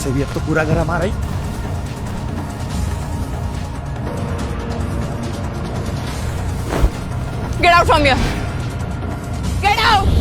वैसे भी अब तो पूरा घर हमारा ही। Get out from here! Get out!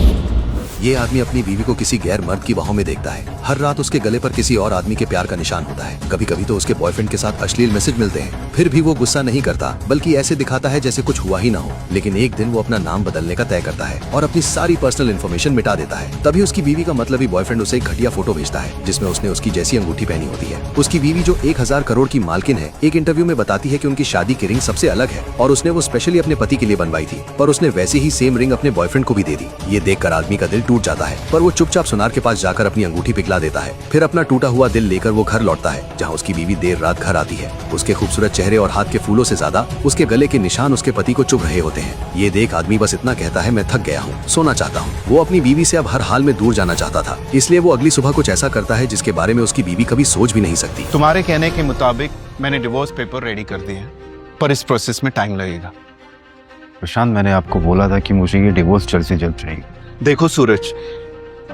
ये आदमी अपनी बीवी को किसी गैर मर्द की बाहों में देखता है। हर रात उसके गले पर किसी और आदमी के प्यार का निशान होता है। कभी कभी तो उसके बॉयफ्रेंड के साथ अश्लील मैसेज मिलते हैं, फिर भी वो गुस्सा नहीं करता, बल्कि ऐसे दिखाता है जैसे कुछ हुआ ही ना हो। लेकिन एक दिन वो अपना नाम बदलने का तय करता है और अपनी सारी पर्सनल इन्फॉर्मेशन मिटा देता है। तभी उसकी बीवी का मतलबी बॉयफ्रेंड उसे एक घटिया फोटो भेजता है जिसमें उसने उसकी जैसी अंगूठी पहनी होती है। उसकी बीवी जो 1000 करोड़ की मालकिन है, एक इंटरव्यू में बताती है कि उनकी शादी की रिंग सबसे अलग है और उसने वो स्पेशली अपने पति के लिए बनवाई थी, पर उसने वैसी ही सेम रिंग अपने बॉयफ्रेंड को भी दे दी। ये देखकर आदमी का दिल टूट जाता है, पर वो चुपचाप सुनार के पास जाकर अपनी अंगूठी पिघला देता है। फिर अपना टूटा हुआ दिल लेकर वो घर लौटता है, जहाँ उसकी बीवी देर रात घर आती है। उसके खूबसूरत चेहरे और हाथ के फूलों से ज्यादा उसके गले के निशान उसके पति को चुभ रहे होते हैं। ये देख आदमी बस इतना कहता है, मैं थक गया हूँ, सोना चाहता हूँ। वो अपनी बीवी से अब हर हाल में दूर जाना चाहता था, इसलिए वो अगली सुबह कुछ ऐसा करता है जिसके बारे में उसकी बीवी कभी सोच भी नहीं सकती। तुम्हारे कहने के मुताबिक मैंने डिवोर्स पेपर रेडी कर दिए हैं, पर इस प्रोसेस में टाइम लगेगा। प्रशांत, मैंने आपको बोला था कि मुझे ये डिवोर्स जल्द से जल्द चाहिए। देखो सूरज,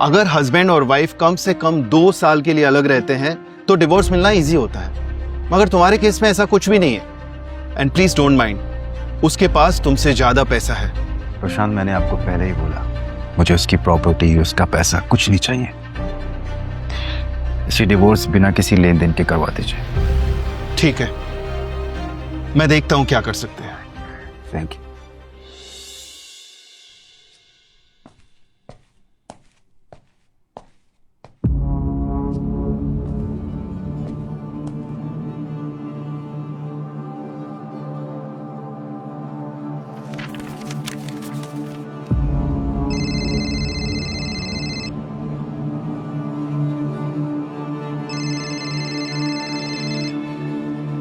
अगर हस्बैंड और वाइफ कम से कम 2 साल के लिए अलग रहते हैं तो डिवोर्स मिलना इजी होता है, मगर तुम्हारे केस में ऐसा कुछ भी नहीं है। एंड प्लीज डोंट माइंड, उसके पास तुमसे ज्यादा पैसा है। प्रशांत, मैंने आपको पहले ही बोला, मुझे उसकी प्रॉपर्टी, उसका पैसा कुछ नहीं चाहिए। इसे डिवोर्स बिना किसी लेन देन के करवा दीजिए। ठीक है, मैं देखता हूं क्या कर सकते हैं। Thank you.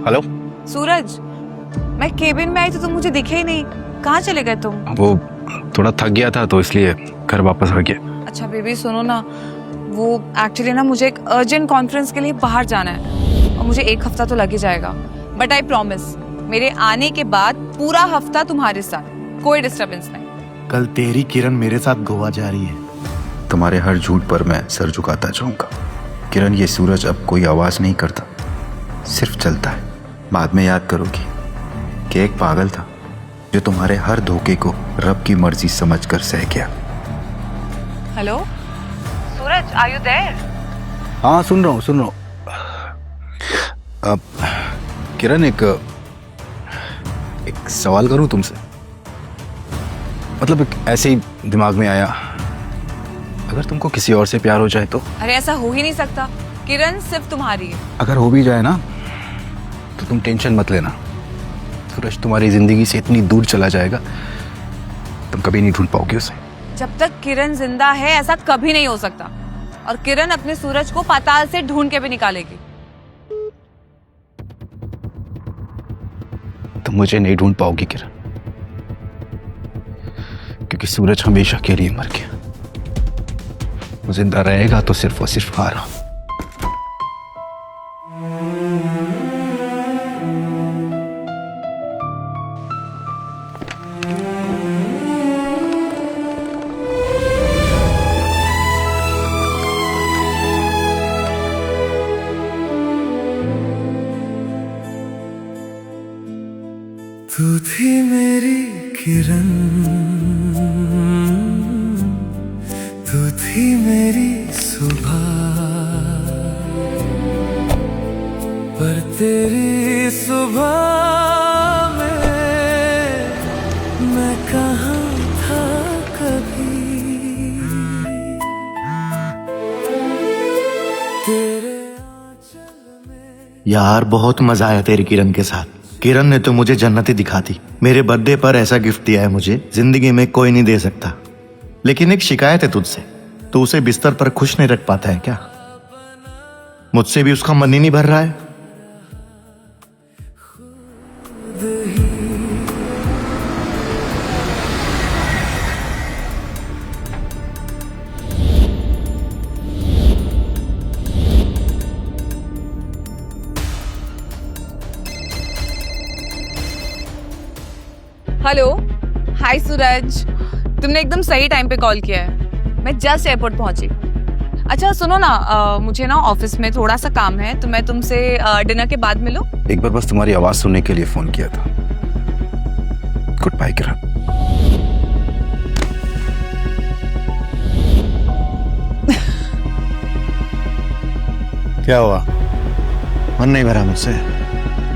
हेलो सूरज, मैं केबिन में आई तो तुम मुझे दिखे ही नहीं। कहाँ चले गए तुम? वो थोड़ा थक गया था तो इसलिए घर वापस आ गया। अच्छा बेबी सुनो ना, वो एक्चुअली ना मुझे एक अर्जेंट कॉन्फ्रेंस के लिए बाहर जाना है और मुझे 1 हफ्ता तो लग ही जाएगा, बट आई प्रॉमिस मेरे आने के बाद पूरा हफ्ता तुम्हारे साथ, कोई डिस्टर्बेंस नहीं। कल तेरी किरण मेरे साथ गोवा जा रही है। तुम्हारे हर झूठ पर मैं सर झुकाता जाऊंगा। किरण, ये सूरज अब कोई आवाज नहीं करता, सिर्फ चलता है। बाद में याद करोगी कि एक पागल था जो तुम्हारे हर धोखे को रब की मर्जी समझकर सह गया। Hello Suraj, are you there? हाँ, सुन रहा हूँ। अब किरण, एक सवाल करूं तुमसे, मतलब ऐसे ही दिमाग में आया, अगर तुमको किसी और से प्यार हो जाए तो? अरे ऐसा हो ही नहीं सकता, किरण सिर्फ तुम्हारी है। अगर हो भी जाए ना तो तुम टेंशन मत लेना, सूरज तुम्हारी जिंदगी से इतनी दूर चला जाएगा तुम कभी नहीं ढूंढ पाओगे उसे। जब तक किरण जिंदा है ऐसा कभी नहीं हो सकता, और किरण अपने सूरज को पाताल से ढूंढ के भी निकालेगी। तुम मुझे नहीं ढूंढ पाओगी किरण, क्योंकि सूरज हमेशा के लिए मर गया। वो जिंदा रहेगा तो सिर्फ और सिर्फ आराम। तू थी मेरी किरण, तू थी मेरी सुबह, पर तेरी सुबह में मैं कहाँ था कभी। तेरे आंचल में यार बहुत मजा आया तेरी किरण के साथ। किरण ने तो मुझे जन्नती दिखा दी। मेरे बर्थडे पर ऐसा गिफ्ट दिया है मुझे, जिंदगी में कोई नहीं दे सकता। लेकिन एक शिकायत है तुझसे, तो उसे बिस्तर पर खुश नहीं रख पाता है क्या? मुझसे भी उसका मन ही नहीं भर रहा है। हेलो, हाय सूरज, तुमने एकदम सही टाइम पे कॉल किया है। मैं जस्ट एयरपोर्ट पहुंची। अच्छा सुनो ना, मुझे ना ऑफिस में थोड़ा सा काम है, तो मैं तुमसे डिनर के बाद मिलूं? एक बार बस तुम्हारी आवाज सुनने के लिए फोन किया था। गुड बाय किरण। क्या हुआ, मन नहीं भरा मुझसे?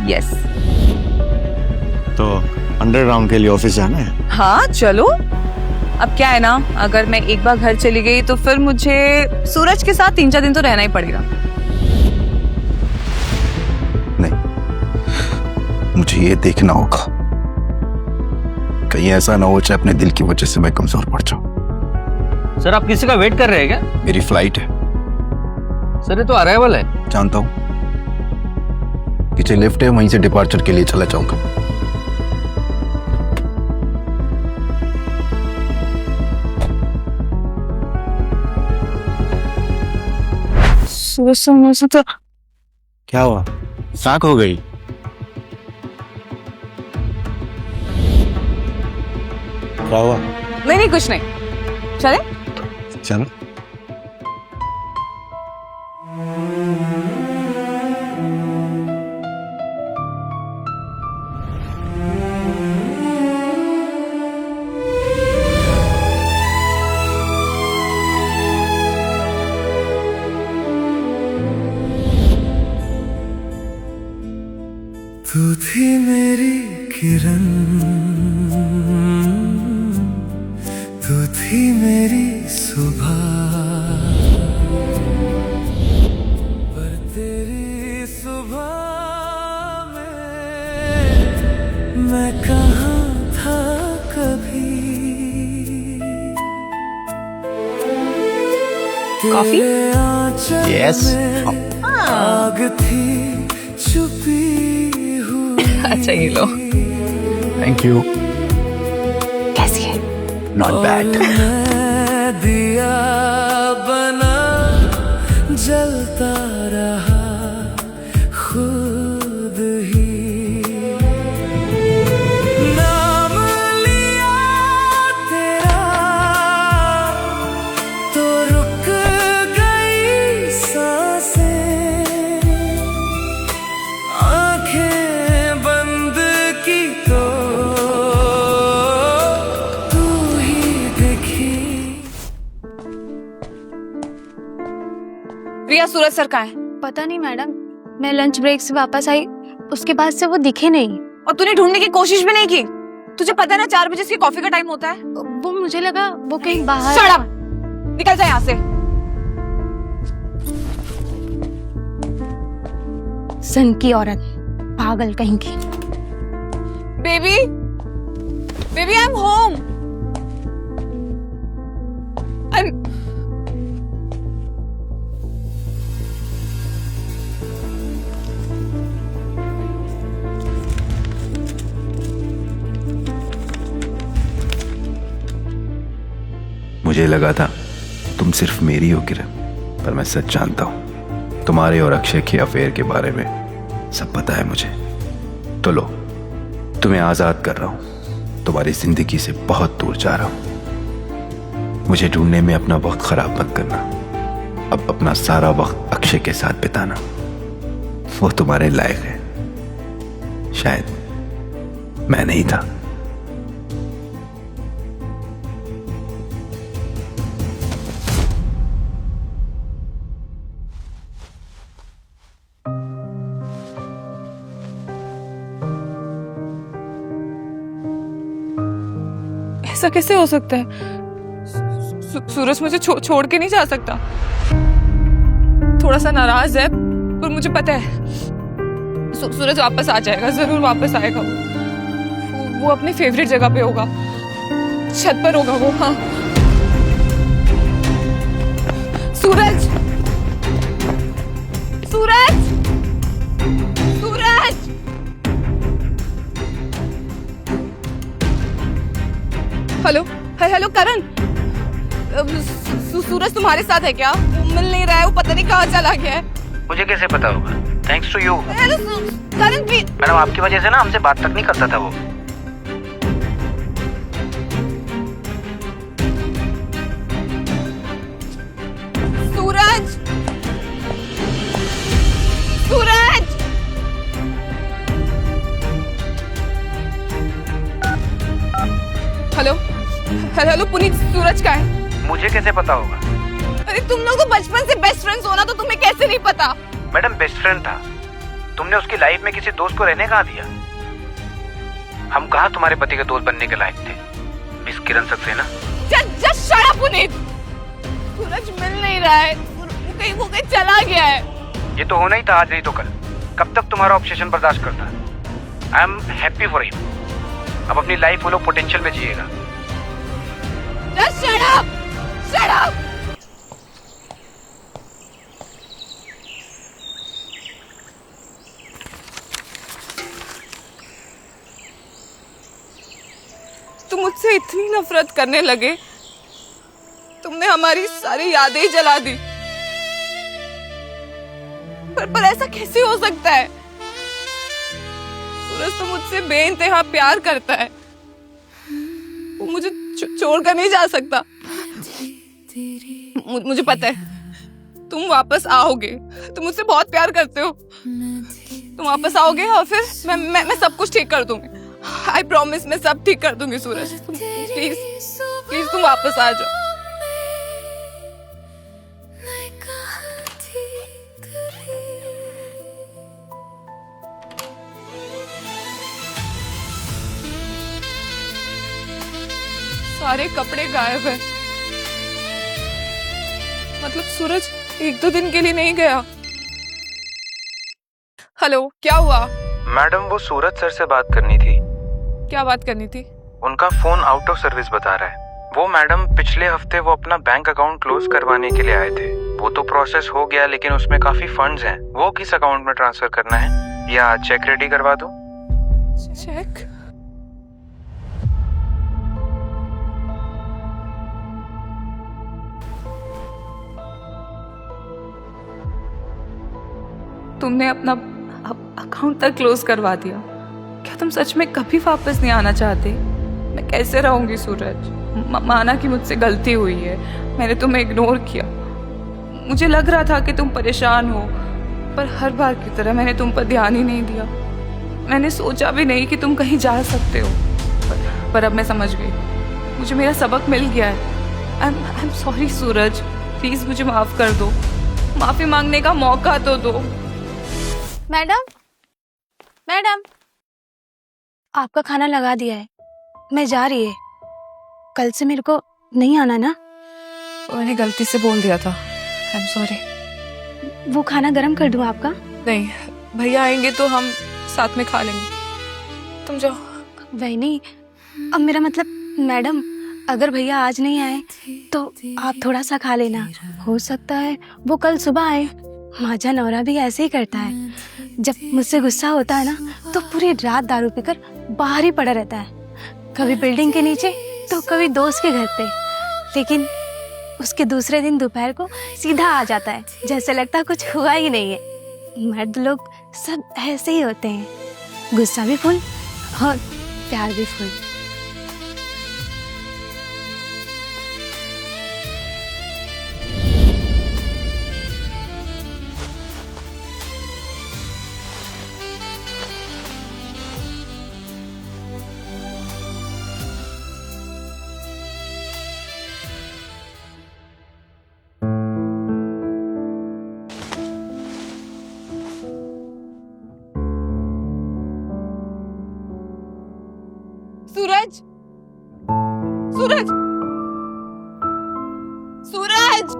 यस। तो अंडरग्राउंड के लिए ऑफिस जाना है? हाँ चलो। अब क्या है ना, अगर मैं एक बार घर चली गई तो फिर मुझे सूरज के साथ 3-4 दिन तो रहना ही पड़ेगा। नहीं, मुझे ये देखना होगा, कहीं ऐसा ना हो चाहे अपने दिल की वजह से मैं कमजोर पड़ जाऊं। सर आप किसी का वेट कर रहे हैं क्या? मेरी फ्लाइट है। सर ये तो अराइवल है। जानता हूं, पीछे लिफ्ट है, वहीं से डिपार्चर के लिए चला जाऊंगा। तो क्या हुआ, साख हो गई? क्या हुआ? नहीं कुछ नहीं, चले? चलो। तू थी मेरी किरण, तू थी मेरी सुबह, पर तेरी सुबह में मैं कहाँ था कभी। कॉफी? तेरे आंचल Yes. में आग थी छुपी हुई। अच्छा ये लो। Thank you. कैसी है? Not bad. मैं दिया बना जलता रहा खुद ही, नाम लिया तेरा तो रुक गई सांसें, आंखें बंद की तो तू ही दिखी। प्रिया, सूरज सर कहाँ है? पता नहीं मैडम, मैं लंच ब्रेक से वापस आई, उसके बाद से वो दिखे नहीं। और तूने ढूंढने की कोशिश भी नहीं की? तुझे पता है ना 4 बजे इसकी कॉफी का टाइम होता है। वो मुझे लगा वो कहीं बाहर। Shut up! निकल जा यहाँ से। सन की औरत, पागल कहीं की। Baby, baby I am home. मुझे लगा था तुम सिर्फ मेरी हो किरण, पर मैं सच जानता हूं, तुम्हारे और अक्षय के अफेयर के बारे में सब पता है मुझे। तो लो, तुम्हें आजाद कर रहा हूं, तुम्हारी जिंदगी से बहुत दूर जा रहा हूं। मुझे ढूंढने में अपना वक्त खराब मत करना, अब अपना सारा वक्त अक्षय के साथ बिताना, वो तुम्हारे लायक है। शायद मैं नहीं था। ऐसा कैसे हो सकता है? सूरज मुझे छोड़ के नहीं जा सकता। थोड़ा सा नाराज है, पर मुझे पता है सूरज वापस आ जाएगा, जरूर वापस आएगा। वो अपनी फेवरेट जगह पे होगा, छत पर होगा वो। हाँ सूरज, सूरज, सूरज। हेलो हेलो करण, सूरज तुम्हारे साथ है क्या? वो मिल नहीं रहा है, वो पता नहीं कहाँ चला गया है। मुझे कैसे पता होगा? Thanks to you. Hello Karan भी। मैडम आपकी वजह से ना हमसे बात तक नहीं करता था वो। सूरज, पुनीत सूरज का है। मुझे कैसे पता होगा? अरे तुम लोग तो बचपन से बेस्ट फ्रेंड्स हो ना, तो तुम्हें कैसे नहीं पता? मैडम बेस्ट फ्रेंड था, तुमने उसकी लाइफ में किसी दोस्त को रहने कहाँ दिया? हम कहाँ तुम्हारे पति के दोस्त बनने के लायक थे? Miss Kiran Saxena. Just shut up Puneet. Suraj मिल नहीं रहा है, वो कहीं चला गया है। ये तो होना ही था, आज नहीं तो कल। कब तक तुम्हारा ऑब्सेशन बर्दाश्त करता? I am happy for him. अब अपनी लाइफ फुल ऑफ पोटेंशियल में जिएगा। Just shut up! Shut up! तुम मुझसे इतनी नफरत करने लगे, तुमने हमारी सारी यादें ही जला दी। पर ऐसा कैसे हो सकता है? सूरज तो मुझसे बेइंतहा प्यार करता है, वो मुझे छोड़ कर नहीं जा सकता। मुझे पता है तुम वापस आओगे, तुम मुझसे बहुत प्यार करते हो। तुम वापस आओगे और फिर मैं सब कुछ ठीक कर दूंगी। आई प्रॉमिस, मैं सब ठीक कर दूंगी सूरज। प्लीज प्लीज तुम वापस आ जाओ। सारे कपड़े गायब है, मतलब सूरज 1-2 दिन के लिए नहीं गया। हेलो, क्या हुआ? मैडम वो सूरज सर से बात करनी थी। क्या बात करनी थी? उनका फोन आउट ऑफ सर्विस बता रहा है। वो मैडम पिछले हफ्ते वो अपना बैंक अकाउंट क्लोज करवाने के लिए आए थे। वो तो प्रोसेस हो गया, लेकिन उसमें काफी फंड्स हैं। वो किस अकाउंट में ट्रांसफर करना है, या चेक रेडी करवा दो? चेक? तुमने अपना अकाउंट तक क्लोज करवा दिया। क्या तुम सच में कभी वापस नहीं आना चाहते? मैं कैसे रहूंगी सूरज? माना कि मुझसे गलती हुई है, मैंने तुम्हें इग्नोर किया। मुझे लग रहा था कि तुम परेशान हो, पर हर बार की तरह मैंने तुम पर ध्यान ही नहीं दिया। मैंने सोचा भी नहीं कि तुम कहीं जा सकते हो। पर अब मैं समझ गई, मुझे मेरा सबक मिल गया है। I am sorry Suraj, please मुझे माफ कर दो। माफी मांगने का मौका तो दो। मैडम, मैडम, आपका खाना लगा दिया है, मैं जा रही है। कल से मेरे को नहीं आना ना? मैंने गलती से बोल दिया था, आई एम सॉरी। वो खाना गरम कर दूं आपका? नहीं, भैया आएंगे तो हम साथ में खा लेंगे। तुम जाओ। वही नहीं, अब मेरा मतलब मैडम, अगर भैया आज नहीं आए तो आप थोड़ा सा खा लेना। हो सकता है वो कल सुबह आए। माजा नौरा भी ऐसे ही करता है, जब मुझसे गुस्सा होता है ना तो पूरी रात दारू पीकर बाहर ही पड़ा रहता है, कभी बिल्डिंग के नीचे तो कभी दोस्त के घर पे। लेकिन उसके दूसरे दिन दोपहर को सीधा आ जाता है, जैसे लगता है कुछ हुआ ही नहीं है। मर्द लोग सब ऐसे ही होते हैं, गुस्सा भी फुल और प्यार भी फुल। सूरज, सूरज, सूरज!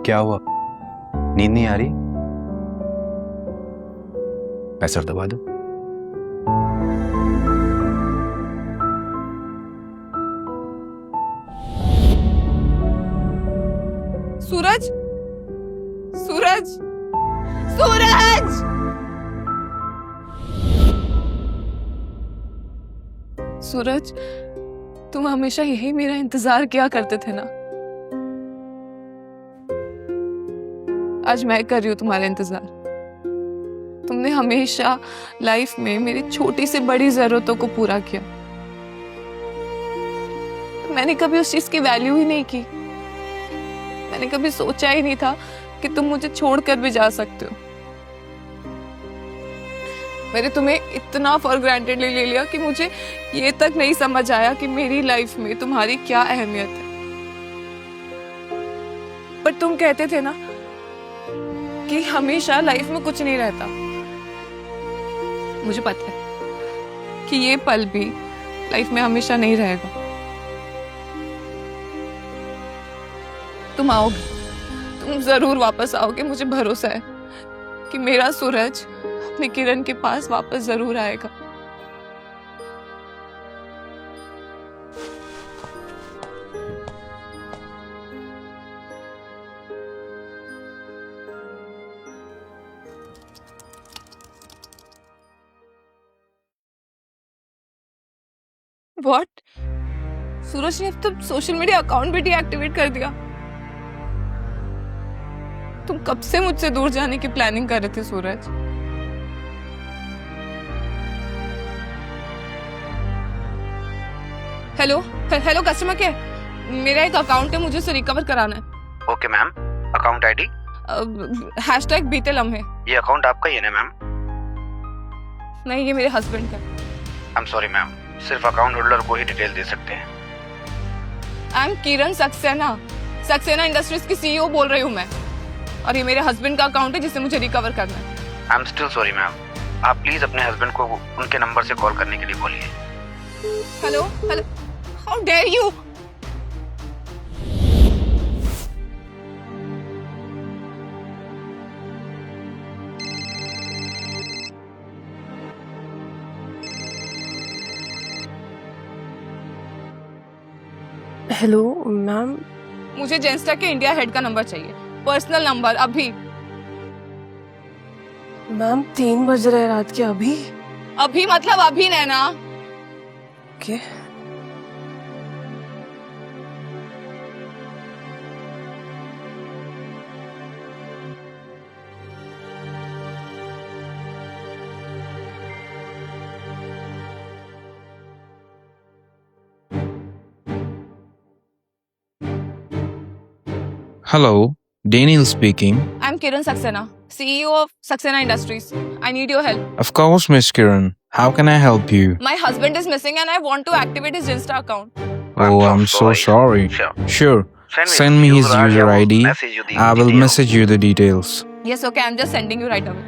क्या हुआ, नींद नहीं आ रही? पैसा दबा दो। सूरज, सूरज, सूरज! सूरज, तुम हमेशा यही मेरा इंतजार किया करते थे ना? आज मैं कर रही हूं तुम्हारा इंतजार। तुमने हमेशा लाइफ में मेरी छोटी से बड़ी जरूरतों को पूरा किया। मैंने कभी उस चीज की वैल्यू ही नहीं की। मैंने कभी सोचा ही नहीं था कि तुम मुझे छोड़कर भी जा सकते हो। मैंने तुम्हें इतना फॉर ग्रांटेड ले लिया कि मुझे ये तक नहीं समझ आया कि मेरी लाइफ में तुम्हारी क्या अहमियत है। पर तुम कहते थे ना कि हमेशा लाइफ में कुछ नहीं रहता। मुझे पता है कि ये पल भी लाइफ में हमेशा नहीं रहेगा। तुम आओगे, तुम जरूर वापस आओगे। मुझे भरोसा है कि मेरा सूरज अपनी किरण के पास वापस जरूर आएगा। What? सूरज ने तो सोशल मीडिया अकाउंट भी डीएक्टिवेट कर दिया। तुम कब से मुझसे दूर जाने की प्लानिंग कर रहे थे सूरज? हेलो हेलो कस्टमर केयर, मेरा एक अकाउंट है, मुझे उसे रिकवर कराना है। Okay ma'am, account ID? Hashtag बीते लम्हे। ये अकाउंट आपका ही है ना मैम? नहीं, ये मेरे हस्बैंड का। आई एम सॉरी मैम, सिर्फ अकाउंट होल्डर को ही डिटेल दे सकते हैं। I am Kiran Saxena, Saxena industries की सीईओ बोल रही हूँ मैं, और ये मेरे हस्बैंड का अकाउंट है जिसे मुझे रिकवर करना है। I am still sorry ma'am, आप प्लीज अपने हस्बैंड को उनके नंबर से कॉल करने के लिए बोलिए। Hello hello, how dare you! Hello ma'am, मुझे जेंस्टा के इंडिया हेड का नंबर चाहिए, पर्सनल नंबर, अभी। मैम 3 बज रहे हैं रात के। अभी? अभी मतलब अभी, नैना। Okay. Hello, Daniel speaking. I'm Kiran Saxena, CEO of Saxena Industries. I need your help. Of course, Miss Kiran. How can I help you? My husband is missing and I want to activate his Insta account. Oh, I'm so sorry. Sure. Send me his user ID. I will message you the details. Yes, okay, I'm just sending you right away.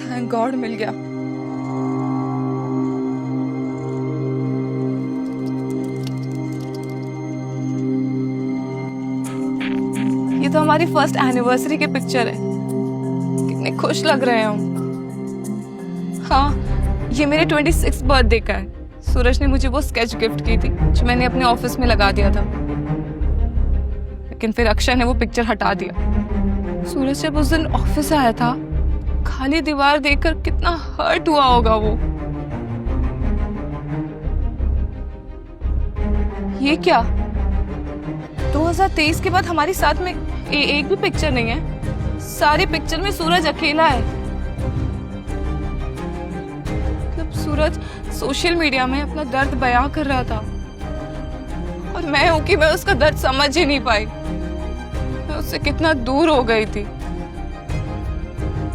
Thank God मिल गया। ये तो हमारी first anniversary की picture है। कितने खुश लग रहे हैं हम। हाँ, ये मेरे 26th बर्थडे का है। सूरज ने मुझे वो स्केच गिफ्ट की थी जो मैंने अपने ऑफिस में लगा दिया था, लेकिन फिर अक्षय ने वो पिक्चर हटा दिया। सूरज जब उस दिन ऑफिस आया था, खाली दीवार देखकर कितना हर्ट हुआ होगा वो। ये क्या, 2023 के बाद हमारे साथ में एक भी पिक्चर नहीं है। सारी पिक्चर में सूरज अकेला है। मतलब सूरज सोशल मीडिया में अपना दर्द बयां कर रहा था, और मैं हूं कि मैं उसका दर्द समझ ही नहीं पाई। मैं उससे कितना दूर हो गई थी।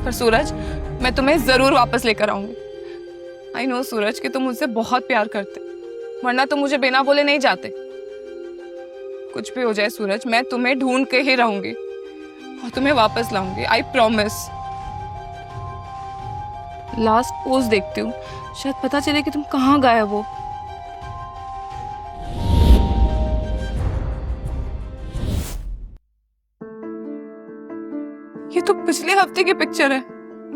पर सूरज, मैं तुम्हें जरूर वापस लेकर आऊंगी। आई नो सूरज कि तुम मुझसे बहुत प्यार करते, वरना तुम मुझे बिना बोले नहीं जाते। कुछ भी हो जाए सूरज, मैं तुम्हें ढूंढ के ही रहूंगी और तुम्हें वापस लाऊंगी। I promise. लास्ट पोस्ट देखती हूँ, शायद पता चले कि तुम कहाँ गायब हो। ये तो पिछले हफ्ते की पिक्चर है।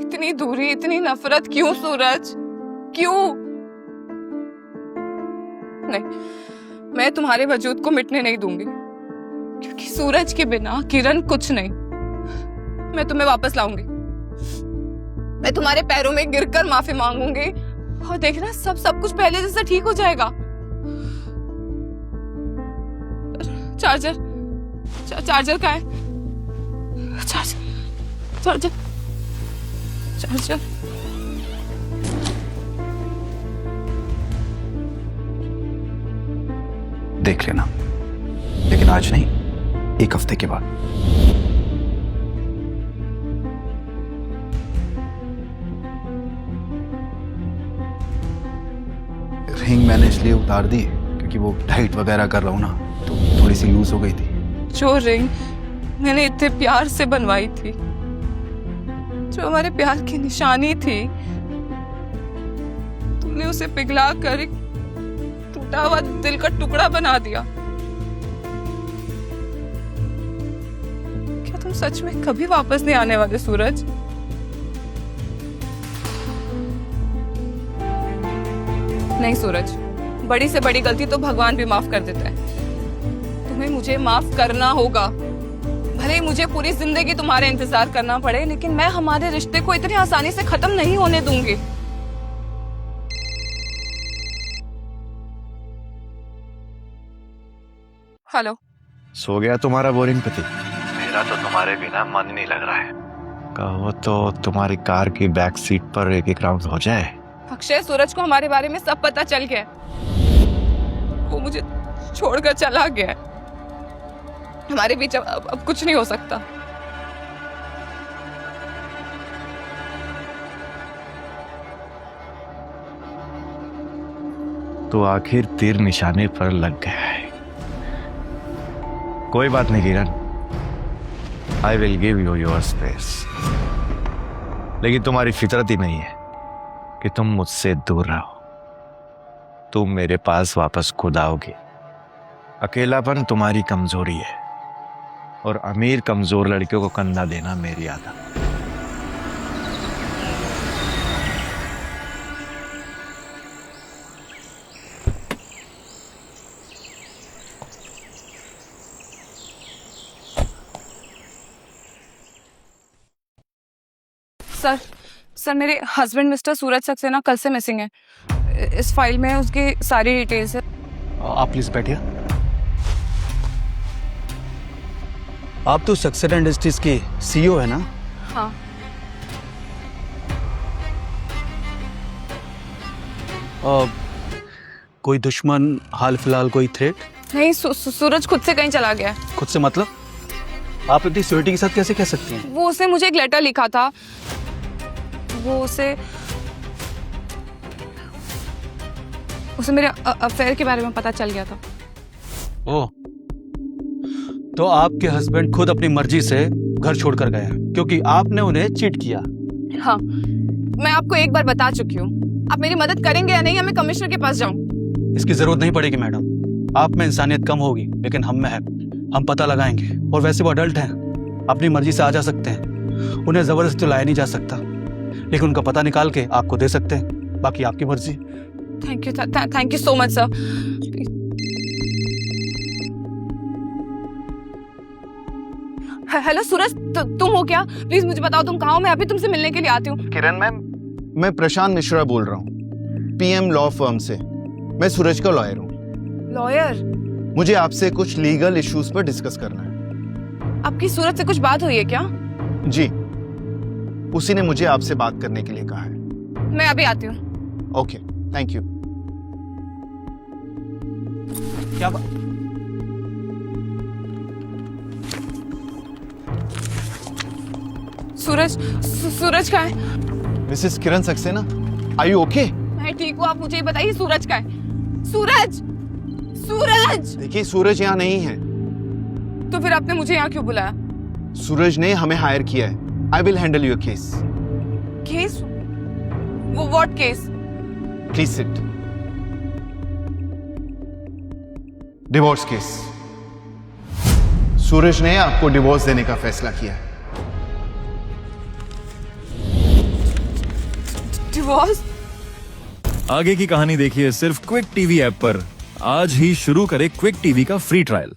इतनी दूरी, इतनी नफरत क्यों सूरज, क्यों? नहीं, मैं तुम्हारे वजूद को मिटने नहीं दूंगी, क्योंकि सूरज के बिना किरण कुछ नहीं। मैं तुम्हें वापस लाऊंगी। मैं तुम्हारे पैरों में गिरकर माफी मांगूंगी, और देखना सब कुछ पहले जैसा ठीक हो जाएगा। चार्जर चार्जर का है? चार्जर चार्जर चार्जर देख लेना, लेकिन आज नहीं, 1 हफ्ते के बाद। रिंग मैंने इसलिए उतार दी क्योंकि वो टाइट वगैरह कर रहा हूं ना, तो थोड़ी सी लूज हो गई थी। जो रिंग मैंने इतने प्यार से बनवाई थी, जो हमारे प्यार की निशानी थी, तुमने उसे पिघला कर एक टूटा हुआ दिल का टुकड़ा बना दिया। क्या तुम सच में कभी वापस नहीं आने वाले सूरज? नहीं सूरज, बड़ी से बड़ी गलती तो भगवान भी माफ कर देता है। तुम्हें मुझे माफ करना होगा। भले ही मुझे पूरी जिंदगी तुम्हारे इंतजार करना पड़े, लेकिन मैं हमारे रिश्ते को इतनी आसानी से खत्म नहीं होने दूंगी। हेलो। सो गया तुम्हारा बोरिंग पति? मेरा तो तुम्हारे बिना मन नहीं लग रहा है। कहो तो तुम्हारी कार की बैक सीट पर एक राउंड हो जाए। अक्षय, सूरज को हमारे बारे में सब पता चल गया। वो मुझे छोड़कर चला गया। हमारे बीच अब कुछ नहीं हो सकता। तो आखिर तीर निशाने पर लग गया है। कोई बात नहीं Kiran, I will give you your space. लेकिन तुम्हारी फितरत ही नहीं है कि तुम मुझसे दूर रहो। तुम मेरे पास वापस खुद आओगे। अकेलापन तुम्हारी कमजोरी है, और अमीर कमजोर लड़कियों को कंधा देना मेरी आदत। सर मेरे हस्बैंड मिस्टर सूरज सक्सेना कल से मिसिंग है। इस फाइल में उसकी सारी डिटेल्स है। आप प्लीज बैठिए। आप तो सक्सेना इंडस्ट्रीज के सीईओ है ना? हाँ। कोई दुश्मन, हाल फिलहाल कोई थ्रेट? नहीं, सूरज खुद से कहीं चला गया। खुद से मतलब? आप इतनी सिक्योरिटी के साथ कैसे कह सकती हैं? वो उसने मुझे एक लेटर लिखा था। वो उसे मेरे अफेयर के बारे में पता चल गया था। ओह, तो आपके हस्बैंड खुद अपनी मर्जी से घर छोड़कर गया क्योंकि आपने उन्हें चीट किया? हाँ, मैं आपको एक बार बता चुकी हूँ। आप मेरी मदद करेंगे या नहीं, या मैं कमिश्नर के पास जाऊँ? इसकी जरूरत नहीं पड़ेगी मैडम। आप में इंसानियत कम होगी, लेकिन हम में है। हम पता लगाएंगे। और वैसे वो अडल्ट हैं, अपनी मर्जी से आ जा सकते हैं। उन्हें जबरदस्ती लाया नहीं जा सकता, लेकिन उनका पता निकाल के आपको दे सकते हैं। बाकी आपकी मर्जी। Thank you so much sir. Hello Suraj, तुम हो क्या? प्लीज मुझे बताओ तुम कहाँ हो। मैं अभी तुमसे मिलने के लिए आती हूँ। किरण मैम, मैं प्रशांत मिश्रा बोल रहा हूँ, पीएम लॉ फर्म से। मैं सूरज का लॉयर हूँ। लॉयर? मुझे आपसे कुछ लीगल इश्यूज पर डिस्कस करना है। आपकी सूरज से कुछ बात हुई है क्या? जी, उसी ने मुझे आपसे बात करने के लिए कहा है। मैं अभी आती हूँ। Okay, thank you. क्या बात? सूरज कहाँ है? Mrs Kiran Saxena, are you okay? मैं ठीक हूँ, आप मुझे ये बताइए सूरज कहाँ है? सूरज! सूरज! देखिए, सूरज यहाँ नहीं है। तो फिर आपने मुझे यहाँ क्यों बुलाया? सूरज ने हमें हायर किया है। I will handle your case. Case? वो what case? Please sit. Divorce case. Suraj ने आपको डिवोर्स देने का फैसला किया है। डिवोर्स? आगे की कहानी देखिए सिर्फ क्विक टीवी ऐप पर। आज ही शुरू करें क्विक टीवी का फ्री ट्रायल।